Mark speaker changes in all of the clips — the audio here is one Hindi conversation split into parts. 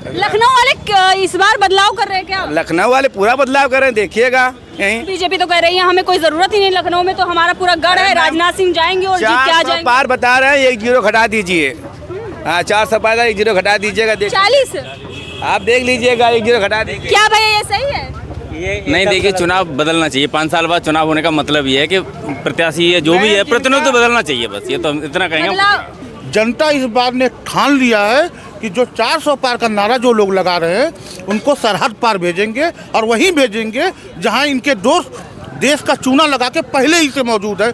Speaker 1: लखनऊ वाले इस बार बदलाव कर रहे हैं क्या?
Speaker 2: लखनऊ वाले पूरा बदलाव कर रहे हैं, देखिएगा यहीं।
Speaker 1: बीजेपी तो कह रही है हमें कोई जरूरत ही नहीं, लखनऊ में तो हमारा पूरा गढ़ है, राजनाथ सिंह जाएंगे और जीत के आ
Speaker 2: 400
Speaker 1: जाएंगे।
Speaker 2: पार बता रहे हैं, 1 जीरो घटा दीजिए। हाँ 400 पार 1 जीरो घटा दीजिएगा।
Speaker 1: 40
Speaker 2: आप देख लीजिएगा, 1 जीरो घटा दीजिए।
Speaker 1: क्या भैया ये सही है?
Speaker 3: नहीं, देखिए चुनाव बदलना चाहिए। 5 साल बाद चुनाव होने का मतलब ये है कि प्रत्याशी है जो भी है प्रतिनिधि तो बदलना चाहिए, बस ये तो इतना कहेंगे।
Speaker 1: बदलाव
Speaker 4: जनता इस बार ने ठान लिया है कि जो 400 पार का नारा जो लोग लगा रहे हैं उनको सरहद पार भेजेंगे और वहीं भेजेंगे जहां इनके दोस्त देश का चूना लगा के पहले ही से मौजूद है।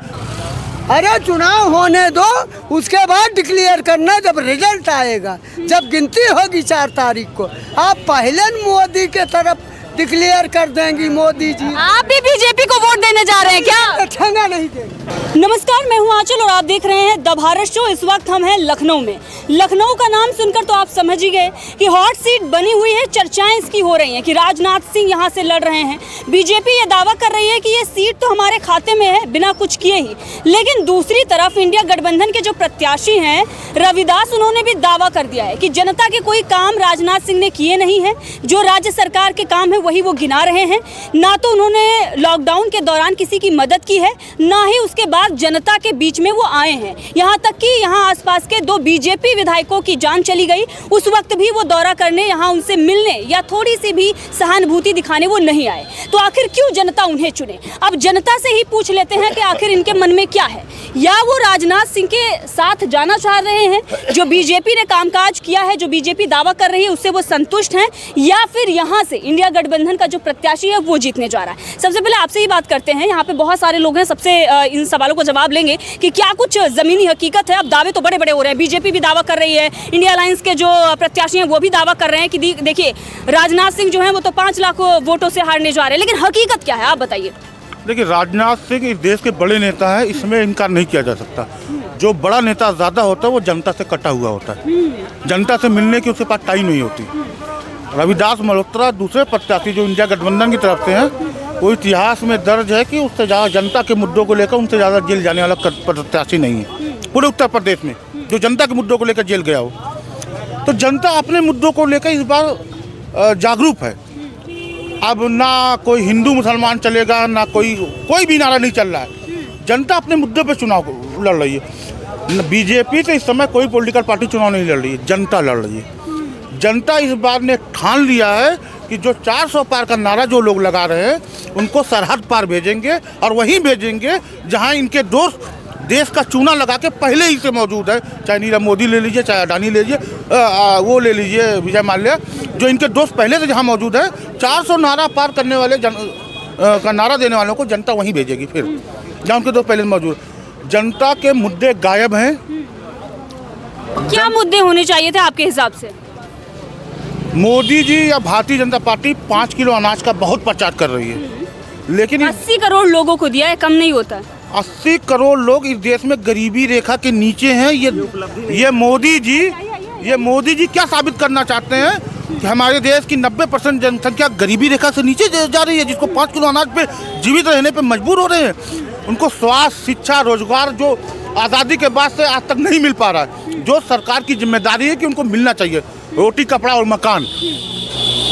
Speaker 5: अरे चुनाव होने दो, उसके बाद डिक्लेयर करना जब रिजल्ट आएगा, जब गिनती होगी 4 तारीख को। आप पहले मोदी के तरफ डिक्लेयर कर देंगी मोदी जी।
Speaker 1: आप भी बीजेपी को वोट देने जा रहे हैं क्या?
Speaker 5: ठंगा नहीं देंगे।
Speaker 1: नमस्कार, मैं हूं आंचल और आप देख रहे हैं द भारत शो। इस वक्त हम हैं लखनऊ में। लखनऊ का नाम सुनकर तो आप समझ ही गए कि हॉट सीट बनी हुई है। चर्चाएं इसकी हो रही हैं कि राजनाथ सिंह यहां से लड़ रहे हैं। बीजेपी ये दावा कर रही है कि ये सीट तो हमारे खाते में है बिना कुछ किए ही। लेकिन दूसरी तरफ इंडिया गठबंधन के जो प्रत्याशी हैं रविदास, उन्होंने भी दावा कर दिया है कि जनता के कोई काम राजनाथ सिंह ने किए नहीं है। जो राज्य सरकार के काम है वही वो गिना रहे हैं। ना तो उन्होंने लॉकडाउन के दौरान किसी की मदद की है, ना ही उसके बाद जनता के बीच में वो आए हैं। यहाँ तक कि यहाँ आसपास के 2 बीजेपी विधायकों की जान चली गई, उस वक्त भी वो दौरा करने, यहाँ उनसे मिलने या थोड़ी सी भी सहानुभूति दिखाने वो नहीं आए। तो आखिर क्यों जनता उन्हें चुने? अब जनता से ही पूछ लेते हैं कि आखिर इनके मन में क्या है। या वो राजनाथ सिंह के साथ जाना चाह रहे हैं, जो बीजेपी ने कामकाज किया है, जो बीजेपी दावा कर रही है उससे वो संतुष्ट हैं, या फिर यहाँ से इंडिया गठबंधन का जो प्रत्याशी है वो जीतने जा रहा है। सबसे पहले आपसे ही बात करते हैं, यहाँ पे बहुत सारे लोग हैं, सबसे इन सवालों को जवाब लेंगे कि क्या कुछ जमीनी हकीकत है। अब दावे तो बड़े बड़े हो रहे हैं, बीजेपी भी दावा कर रही है, इंडिया अलायंस के जो प्रत्याशी हैं वो भी दावा कर रहे हैं कि देखिए राजनाथ सिंह जो है वो तो 5 लाख वोटों से हारने जा रहे हैं। लेकिन हकीकत क्या है, आप बताइए।
Speaker 4: देखिए, राजनाथ सिंह इस देश के बड़े नेता हैं, इसमें इनकार नहीं किया जा सकता। जो बड़ा नेता ज़्यादा होता है वो जनता से कटा हुआ होता है, जनता से मिलने की उसके पास टाइम नहीं होती। रविदास मल्होत्रा दूसरे प्रत्याशी जो इंडिया गठबंधन की तरफ से हैं, वो इतिहास में दर्ज है कि उससे ज़्यादा जनता के मुद्दों को लेकर उनसे ज़्यादा जेल जाने वाला प्रत्याशी नहीं है पूरे उत्तर प्रदेश में जो जनता के मुद्दों को लेकर जेल गया हो। तो जनता अपने मुद्दों को लेकर इस बार जागरूक है। अब ना कोई हिंदू मुसलमान चलेगा, ना कोई भी नारा नहीं चल रहा है। जनता अपने मुद्दे पर चुनाव लड़ रही है। बीजेपी से इस समय कोई पॉलिटिकल पार्टी चुनाव नहीं लड़ रही है, जनता लड़ रही है। जनता इस बार ने ठान लिया है कि जो 400 पार का नारा जो लोग लगा रहे हैं उनको सरहद पार भेजेंगे और वहीं भेजेंगे जहां इनके दोस्त देश का चूना लगा के पहले ही से मौजूद है। चाहे नीरव मोदी ले लीजिए, चाहे अडानी ले लीजिए, वो ले लीजिए विजय माल्या, जो इनके दोस्त पहले से जहां मौजूद है। 400 नारा पार करने वाले का नारा देने वालों को जनता वहीं भेजेगी, फिर जहाँ उनके दोस्त पहले से मौजूद। जनता के मुद्दे गायब हैं।
Speaker 1: क्या मुद्दे होने चाहिए थे आपके हिसाब से?
Speaker 4: मोदी जी या भारतीय जनता पार्टी 5 किलो अनाज का बहुत प्रचार कर रही है, लेकिन
Speaker 1: 80 करोड़ लोगों को दिया है, कम नहीं होता।
Speaker 4: 80 करोड़ लोग इस देश में गरीबी रेखा के नीचे हैं। ये मोदी जी क्या साबित करना चाहते हैं कि हमारे देश की 90% जनसंख्या गरीबी रेखा से नीचे जा रही है, जिसको 5 किलो अनाज पे जीवित रहने पे मजबूर हो रहे हैं। उनको स्वास्थ्य, शिक्षा, रोजगार जो आज़ादी के बाद से आज तक नहीं मिल पा रहा है, जो सरकार की जिम्मेदारी है कि उनको मिलना चाहिए, रोटी, कपड़ा और मकान।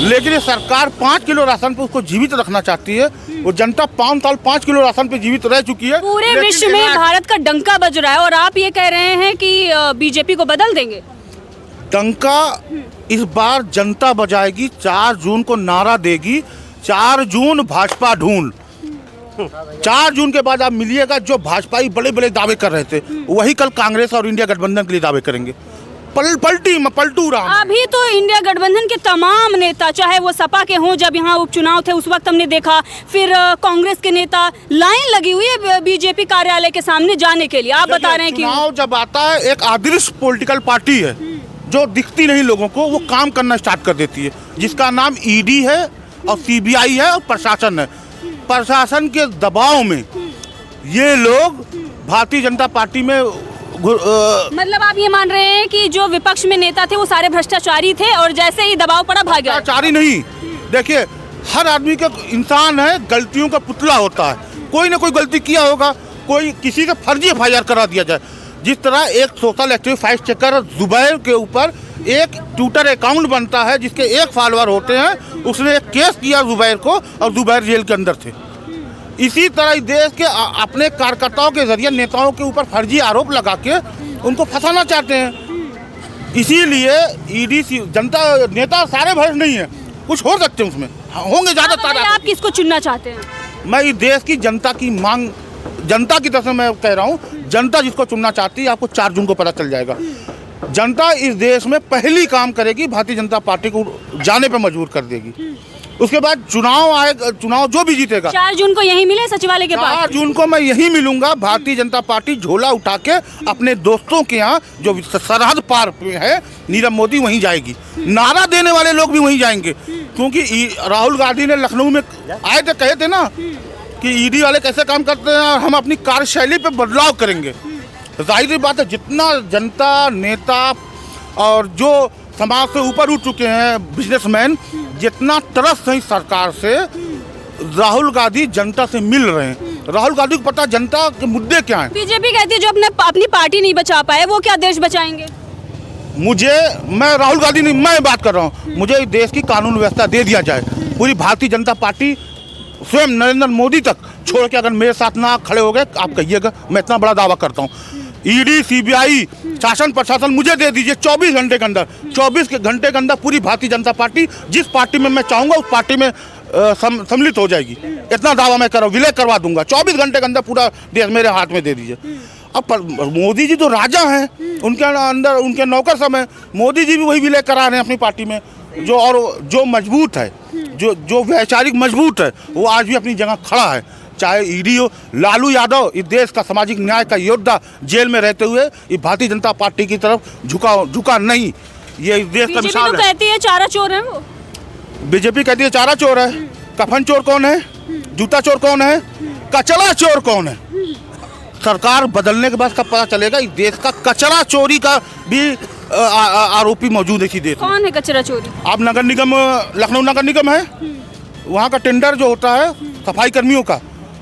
Speaker 4: लेकिन ये सरकार 5 किलो राशन पे उसको जीवित रखना चाहती है। वो जनता 5 साल 5 किलो राशन पे जीवित रह चुकी है।
Speaker 1: पूरे विश्व में भारत का डंका बज रहा है और आप ये कह रहे हैं कि बीजेपी को बदल देंगे।
Speaker 4: डंका इस बार जनता बजाएगी। 4 जून को नारा देगी, 4 जून भाजपा ढूंढ। 4 जून के बाद आप मिलिएगा, जो भाजपाई बड़े बड़े दावे कर रहे थे वही कल कांग्रेस और इंडिया गठबंधन के लिए दावे करेंगे। पलटू राम।
Speaker 1: अभी तो इंडिया गठबंधन के तमाम नेता, चाहे वो सपा के हों, जब यहाँ उपचुनाव थे उस वक्त हमने देखा, फिर कांग्रेस के नेता, लाइन लगी हुई है बीजेपी कार्यालय के सामने जाने के लिए। आप बता रहे हैं कि
Speaker 4: चुनाव जब आता है, एक आदर्श पॉलिटिकल पार्टी है जो दिखती नहीं लोगों को, वो काम करना स्टार्ट कर देती है, जिसका नाम ईडी है और सीबीआई है और प्रशासन है। प्रशासन के दबाव में ये लोग भारतीय जनता पार्टी में
Speaker 1: मतलब आप ये मान रहे हैं कि जो विपक्ष में नेता थे वो सारे भ्रष्टाचारी थे और जैसे ही दबाव पड़ा भाग गए?
Speaker 4: भ्रष्टाचारी नहीं, देखिए हर आदमी का इंसान है, गलतियों का पुतला होता है। कोई ना कोई गलती किया होगा, कोई किसी का फर्जी FIR करा दिया जाए। जिस तरह एक social active fact checker Zubair के ऊपर एक ट्विटर अकाउंट बनता है जिसके 1 फॉलोअर होते हैं, उसने एक केस किया जुबैर को और जुबैर जेल के अंदर थे। इसी तरह इस देश के अपने कार्यकर्ताओं के जरिए नेताओं के ऊपर फर्जी आरोप लगा के उनको फंसाना चाहते हैं। इसीलिए ईडी जनता नेता सारे भर नहीं है, कुछ हो सकते हैं उसमें, होंगे ज़्यादातर।
Speaker 1: आप किसको चुनना चाहते हैं?
Speaker 4: मैं इस देश की जनता की मांग, जनता की तरफ से मैं कह रहा हूँ, जनता जिसको चुनना चाहती है आपको 4 जून को पता चल जाएगा। जनता इस देश में पहली काम करेगी, भारतीय जनता पार्टी को जाने पे मजबूर कर देगी। उसके बाद चुनाव आएगा, चुनाव जो भी जीतेगा
Speaker 1: 4 जून को यहीं मिले सचिवालय के पास।
Speaker 4: 4 जून को मैं यहीं मिलूंगा। भारतीय जनता पार्टी झोला उठा के अपने दोस्तों के यहाँ जो सरहद पार पे है नीरव मोदी वहीं जाएगी। नारा देने वाले लोग भी वहीं जाएंगे, क्योंकि राहुल गांधी ने लखनऊ में आए थे, कहे थे ना कि ईडी वाले कैसे काम करते हैं और हम अपनी कार्यशैली पे बदलाव करेंगे। जाहिर सी बात है, जितना जनता नेता और जो समाज से ऊपर उठ चुके हैं बिजनेसमैन, जितना तरस है सरकार से, राहुल गांधी जनता से मिल रहे हैं। राहुल गांधी को पता जनता के मुद्दे क्या हैं।
Speaker 1: बीजेपी कहती है जो अपनी पार्टी नहीं बचा पाए वो क्या देश बचाएंगे?
Speaker 4: मैं राहुल गांधी नहीं, मैं बात कर रहा हूँ, मुझे इस देश की कानून व्यवस्था दे दिया जाए। पूरी भारतीय जनता पार्टी स्वयं नरेंद्र मोदी तक छोड़ के अगर मेरे साथ ना खड़े हो गए आप कहिएगा, मैं इतना बड़ा दावा करता हूँ। ईडी सीबीआई शासन प्रशासन मुझे दे दीजिए 24 घंटे के अंदर, 24 घंटे के अंदर पूरी भारतीय जनता पार्टी जिस पार्टी में मैं चाहूँगा उस पार्टी में सम्मिलित हो जाएगी। इतना दावा मैं कर रहा हूँ, विलय करवा दूंगा। 24 घंटे के अंदर पूरा देश मेरे हाथ में दे दीजिए। अब मोदी जी तो राजा हैं, उनके अंदर उनके नौकर सब हैं। मोदी जी भी वही विलय करा रहे हैं अपनी पार्टी में। जो मजबूत है, जो वैचारिक मजबूत है, वो आज भी अपनी जगह खड़ा है। चाहे ईडी हो, लालू यादव इस देश का सामाजिक न्याय का योद्धा जेल में रहते हुए ये भारतीय जनता पार्टी की तरफ झुका नहीं। ये इस देश का मिसाल है।
Speaker 1: कहती है चारा चोर है वो।
Speaker 4: बीजेपी कहती है चारा चोर है। कफन चोर कौन है? जूता चोर कौन है? कचरा चोर कौन है? सरकार बदलने के बाद कब पता चलेगा इस देश का कचरा चोरी का भी आरोपी मौजूद है इसी देश में।
Speaker 1: कौन है कचरा चोरी?
Speaker 4: आप नगर निगम, लखनऊ नगर निगम है, वहाँ का टेंडर जो होता है सफाई कर्मियों का,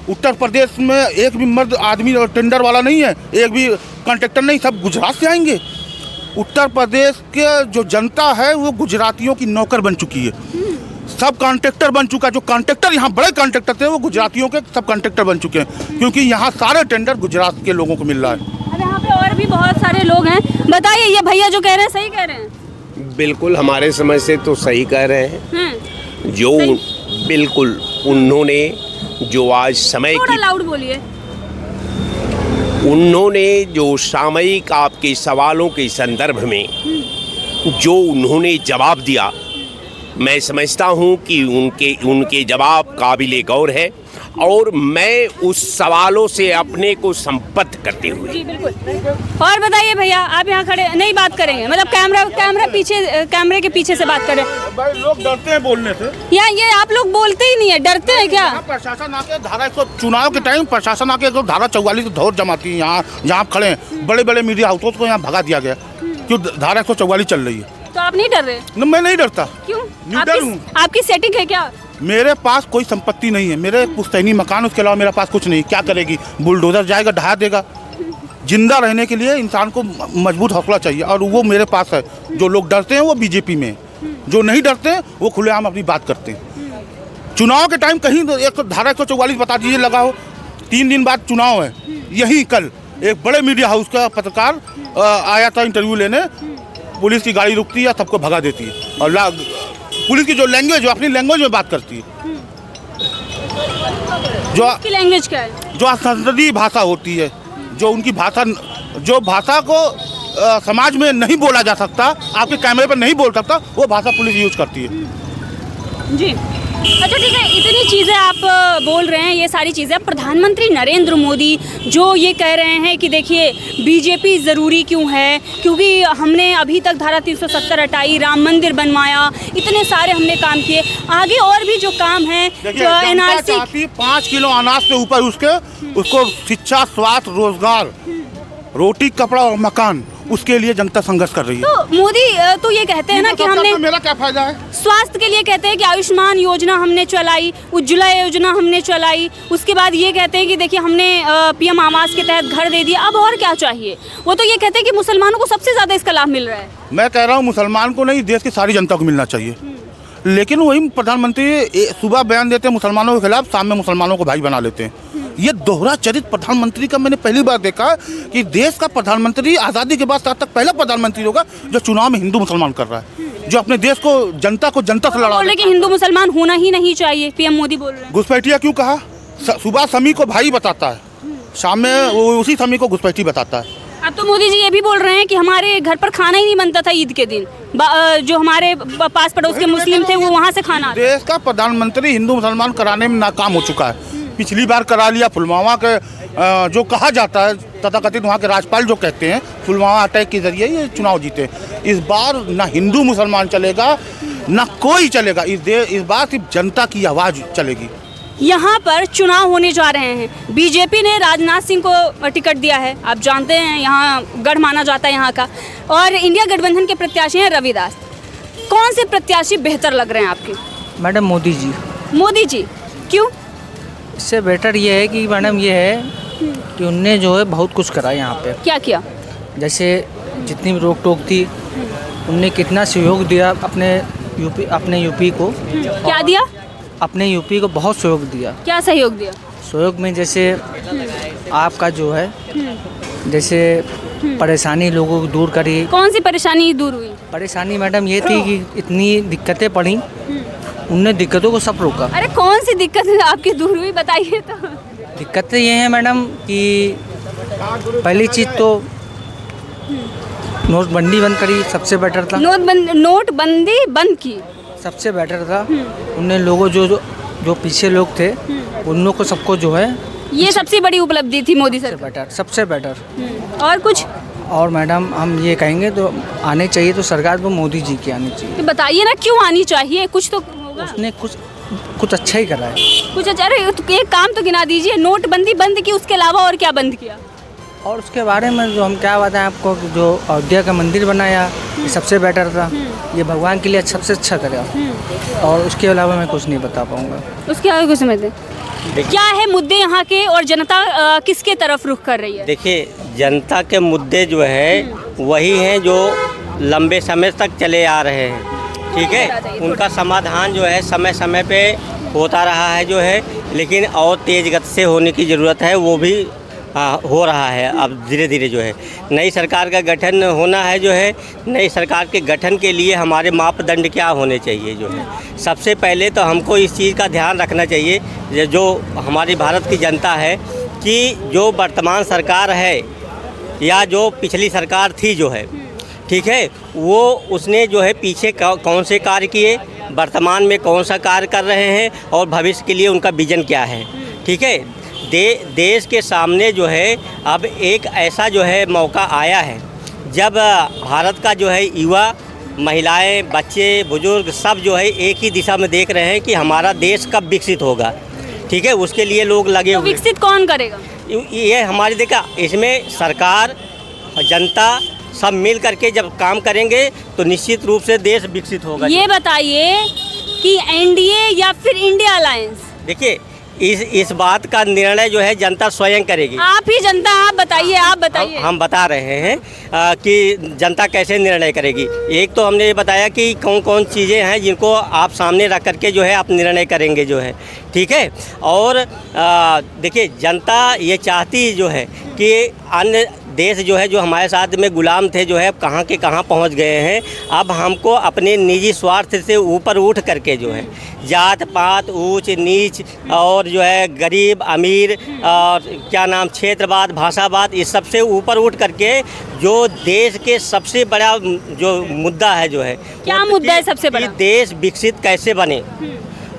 Speaker 4: उत्तर प्रदेश में एक भी मर्द आदमी टेंडर वाला नहीं है, एक भी कॉन्ट्रैक्टर नहीं, सब गुजरात से आएंगे। उत्तर प्रदेश के जो जनता है वो गुजरातियों की नौकर बन चुकी है, सब कॉन्ट्रैक्टर बन चुका है। जो कॉन्ट्रैक्टर यहाँ बड़े कॉन्ट्रैक्टर थे वो गुजरातियों के सब कॉन्ट्रैक्टर बन चुके हैं, क्योंकि यहाँ सारे टेंडर गुजरात के लोगों को मिल रहा है।
Speaker 1: अब यहाँ पे और भी बहुत सारे लोग हैं, बताइए ये भैया जो कह रहे हैं सही कह रहे हैं?
Speaker 6: बिल्कुल हमारे समझ से तो सही कह रहे हैं। जो बिल्कुल उन्होंने जो आज समय
Speaker 1: थोड़ा लाउड बोलिए।
Speaker 6: उन्होंने जो सामयिक आपके सवालों के संदर्भ में जो उन्होंने जवाब दिया, मैं समझता हूं कि उनके जवाब काबिले गौर है और मैं उस सवालों से अपने को संबद्ध करते हुए।
Speaker 1: जी बिल्कुल। और बताइए भैया, आप यहाँ खड़े नहीं बात करेंगे, मतलब कैमरे के पीछे से बात करें।
Speaker 4: भाई लोग डरते हैं बोलने से।
Speaker 1: या ये आप लोग बोलते ही नहीं है, डरते हैं क्या?
Speaker 4: प्रशासन आके धारा चुनाव के टाइम प्रशासन आके धारा 44 दौर जमाती है। यहाँ जहाँ आप खड़े हैं बड़े बड़े मीडिया हाउस को यहाँ भगा दिया गया, क्यों धारा 144 चल रही है।
Speaker 1: तो आप नहीं डर रहे?
Speaker 4: मैं नहीं डरता।
Speaker 1: क्यों?
Speaker 4: लीडर हूँ।
Speaker 1: आपकी सेटिंग है क्या?
Speaker 4: मेरे पास कोई संपत्ति नहीं है, मेरे पुश्तैनी मकान, उसके अलावा मेरे पास कुछ नहीं। क्या करेगी? बुलडोजर जाएगा ढहा देगा। जिंदा रहने के लिए इंसान को मजबूत हौसला चाहिए और वो मेरे पास है। जो लोग डरते हैं वो बीजेपी में, जो नहीं डरते हैं वो खुलेआम अपनी बात करते हैं। चुनाव के टाइम कहीं एक धारा 144 बता दीजिए लगा हो, 3 दिन बाद चुनाव है। यही कल एक बड़े मीडिया हाउस का पत्रकार आया था इंटरव्यू लेने, पुलिस की गाड़ी रुकती है, सबको भगा देती है और पुलिस की जो लैंग्वेज, अपनी लैंग्वेज में बात करती है, जो
Speaker 1: की लैंग्वेज क्या है?
Speaker 4: जो संसदीय भाषा होती है, जो उनकी भाषा, जो भाषा को समाज में नहीं बोला जा सकता, आपके कैमरे पर नहीं बोल सकता, वो भाषा पुलिस यूज करती है।
Speaker 1: जी अच्छा ठीक है, इतनी चीज़ें आप बोल रहे हैं, ये सारी चीज़ें। प्रधानमंत्री नरेंद्र मोदी जो ये कह रहे हैं कि देखिए बीजेपी ज़रूरी क्यों है, क्योंकि हमने अभी तक धारा 370 हटाई, राम मंदिर बनवाया, इतने सारे हमने काम किए, आगे और भी जो काम है जो NRC
Speaker 4: 5 किलो अनाज से ऊपर उसको शिक्षा, स्वास्थ्य, रोजगार, रोटी, कपड़ा और मकान, उसके लिए जनता संघर्ष कर रही है।
Speaker 1: तो मोदी तो ये कहते हैं ना कि हमने
Speaker 4: मेरा क्या फायदा है?
Speaker 1: स्वास्थ्य के लिए कहते हैं कि आयुष्मान योजना हमने चलाई, उज्ज्वला योजना हमने चलाई, उसके बाद ये कहते हैं कि देखिए हमने पीएम आवास के तहत घर दे दिया, अब और क्या चाहिए। वो तो ये कहते हैं कि मुसलमानों को सबसे ज़्यादा इसका लाभ मिल रहा है।
Speaker 4: मैं कह रहा हूँ मुसलमान को नहीं, देश की सारी जनता को मिलना चाहिए। लेकिन वही प्रधानमंत्री सुबह बयान देते हैं मुसलमानों के खिलाफ, शाम में मुसलमानों को भाई बना लेते हैं। ये दोहरा चरित्र प्रधानमंत्री का मैंने पहली बार देखा कि देश का प्रधानमंत्री आज़ादी के बाद आज तक पहला प्रधानमंत्री होगा जो चुनाव में हिंदू मुसलमान कर रहा है, जो अपने देश को जनता से लड़ा।
Speaker 1: बोल रहे कि हिंदू मुसलमान होना ही नहीं चाहिए, पीएम मोदी बोल रहे हैं।
Speaker 4: घुसपैठिया क्यों कहा? सुबह समी को भाई बताता है, शाम में वो उसी समी को घुसपैठी बताता है।
Speaker 1: अब तो मोदी जी ये भी बोल रहे हैं कि हमारे घर पर खाना ही नहीं बनता था ईद के दिन, जो हमारे पास पड़ोस के मुस्लिम थे वो वहाँ से खाना आता।
Speaker 4: देश का प्रधानमंत्री हिंदू मुसलमान कराने में नाकाम हो चुका है। पिछली बार करा लिया, पुलवामा के जो कहा जाता है तथाकथित वहाँ के राज्यपाल जो कहते हैं पुलवामा अटैक के जरिए ये चुनाव जीते। इस बार ना हिंदू मुसलमान चलेगा ना कोई चलेगा, इस बार सिर्फ जनता की आवाज़ चलेगी।
Speaker 1: यहाँ पर चुनाव होने जा रहे हैं। बीजेपी ने राजनाथ सिंह को टिकट दिया है, आप जानते हैं यहाँ गढ़ माना जाता है यहाँ का, और इंडिया गठबंधन के प्रत्याशी हैं रविदास। कौन से प्रत्याशी बेहतर लग रहे हैं आपके?
Speaker 7: मैडम मोदी जी।
Speaker 1: मोदी जी क्यों?
Speaker 7: इससे बेटर ये है कि मैडम ये है कि उनने जो है बहुत कुछ करा यहाँ पे।
Speaker 1: क्या किया?
Speaker 7: जैसे जितनी भी रोक टोक थी उनने कितना सहयोग दिया अपने यूपी को।
Speaker 1: क्या दिया?
Speaker 7: अपने यूपी को बहुत सहयोग दिया।
Speaker 1: क्या सहयोग दिया?
Speaker 7: सहयोग में जैसे आपका जो है जैसे परेशानी लोगों को दूर करी।
Speaker 1: कौन सी परेशानी दूर हुई?
Speaker 7: परेशानी मैडम ये थी कि इतनी दिक्कतें पड़ी, उनने दिक्कतों को सब रोका।
Speaker 1: अरे कौन सी दिक्कत आपकी दूर हुई बताइए तो।
Speaker 7: दिक्कतें ये हैं मैडम कि पहली चीज़ तो नोटबंदी बंद करी, सबसे बेटर था।
Speaker 1: नोटबंदी बंद की,
Speaker 7: सबसे बेटर था। उनने लोगों जो पीछे लोग थे उन लोग को सबको जो है
Speaker 1: ये सबसे बड़ी उपलब्धि थी मोदी सरकार।
Speaker 7: सबसे बेटर।
Speaker 1: और कुछ?
Speaker 7: और मैडम हम ये कहेंगे तो आने चाहिए तो सरकार को मोदी जी की आनी चाहिए।
Speaker 1: तो बताइए ना क्यों आनी चाहिए, कुछ तो होगा।
Speaker 7: उसने कुछ अच्छा ही करा है।
Speaker 1: कुछ अच्छा? अरे एक काम तो गिना दीजिए। नोटबंदी बंद की, उसके अलावा और क्या बंद किया?
Speaker 7: और उसके बारे में जो हम क्या बताएं आपको, जो अयोध्या का मंदिर बनाया ये सबसे बेटर था। ये भगवान के लिए सबसे अच्छा करा। और उसके अलावा मैं कुछ नहीं बता पाऊँगा।
Speaker 1: उसके आगे कुछ समझते क्या है मुद्दे यहाँ के, और जनता किसके तरफ रुख कर रही है?
Speaker 8: देखिए, जनता के मुद्दे जो है वही हैं जो लंबे समय तक चले आ रहे हैं, ठीक है। उनका समाधान जो है समय समय पे होता रहा है जो है, लेकिन और तेज़ गति से होने की ज़रूरत है, वो भी हो रहा है। अब धीरे धीरे जो है नई सरकार का गठन होना है जो है। नई सरकार के गठन के लिए हमारे मापदंड क्या होने चाहिए जो है, सबसे पहले तो हमको इस चीज़ का ध्यान रखना चाहिए जो हमारी भारत की जनता है कि जो वर्तमान सरकार है या जो पिछली सरकार थी जो है, ठीक है, वो उसने जो है पीछे कौन से कार्य किए, वर्तमान में कौन सा कार्य कर रहे हैं और भविष्य के लिए उनका विजन क्या है, ठीक है। देश के सामने जो है अब एक ऐसा जो है मौका आया है जब भारत का जो है युवा, महिलाएं, बच्चे, बुजुर्ग सब जो है एक ही दिशा में देख रहे हैं कि हमारा देश कब विकसित होगा, ठीक है। उसके लिए लोग लगे हुए।
Speaker 1: विकसित कौन करेगा?
Speaker 8: ये हमारी देखा, इसमें सरकार, जनता सब मिल करके जब काम करेंगे तो निश्चित रूप से देश विकसित होगा।
Speaker 1: ये बताइए कि एनडीए या फिर इंडिया अलायंस?
Speaker 8: देखिए, इस बात का निर्णय जो है जनता स्वयं करेगी।
Speaker 1: आप ही जनता, आप बताइए।
Speaker 8: हम बता रहे हैं कि जनता कैसे निर्णय करेगी। एक तो हमने ये बताया कि कौन कौन चीज़ें हैं जिनको आप सामने रख करके जो है आप निर्णय करेंगे जो है, ठीक है। और देखिए, जनता ये चाहती जो है कि अन्य देश जो है जो हमारे साथ में गुलाम थे जो है अब कहाँ के कहाँ पहुँच गए हैं। अब हमको अपने निजी स्वार्थ से ऊपर उठ करके जो है जात पात, ऊंच नीच और जो है गरीब अमीर और क्या नाम क्षेत्रवाद, भाषावाद, इस सब से ऊपर उठ करके जो देश के सबसे बड़ा जो मुद्दा है जो है,
Speaker 1: क्या मुद्दा है सबसे बड़ा?
Speaker 8: देश विकसित कैसे बने,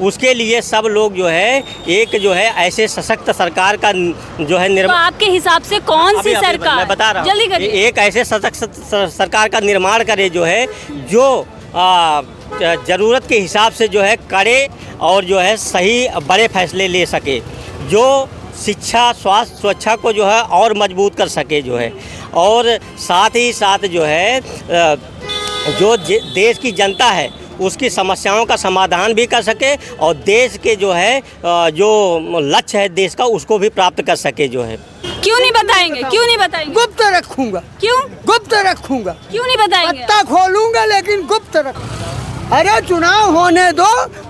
Speaker 8: उसके लिए सब लोग जो है एक जो है ऐसे सशक्त सरकार का जो है
Speaker 1: तो आपके हिसाब से कौन सी सरकार?
Speaker 8: मैं बता रहा हूँ,
Speaker 1: जल्दी करिए।
Speaker 8: एक ऐसे सशक्त सरकार का निर्माण करे जो है जो ज़रूरत के हिसाब से जो है करे और जो है सही बड़े फैसले ले सके, जो शिक्षा, स्वास्थ्य, सुरक्षा को जो है और मजबूत कर सके जो है। और साथ ही साथ जो है जो देश की जनता है उसकी समस्याओं का समाधान भी कर सके और देश के जो है जो लक्ष्य है देश का उसको भी प्राप्त कर सके जो है।
Speaker 1: क्यों नहीं बताएंगे, क्यों नहीं बताएंगे?
Speaker 5: गुप्त रखूंगा।
Speaker 1: क्यों
Speaker 5: गुप्त रखूंगा?
Speaker 1: क्यों नहीं बताएंगे?
Speaker 5: पत्ता खोलूंगा लेकिन गुप्त रखूंगा। अरे चुनाव होने दो,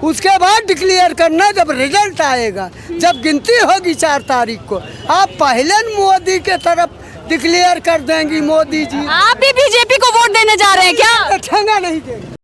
Speaker 5: उसके बाद डिक्लेयर करना जब रिजल्ट आएगा, जब गिनती होगी 4 तारीख को। आप पहले मोदी के तरफ डिक्लेयर कर देंगी मोदी जी।
Speaker 1: आप भी बीजेपी को वोट देने जा रहे हैं क्या?
Speaker 5: ठंगा नहीं देंगे।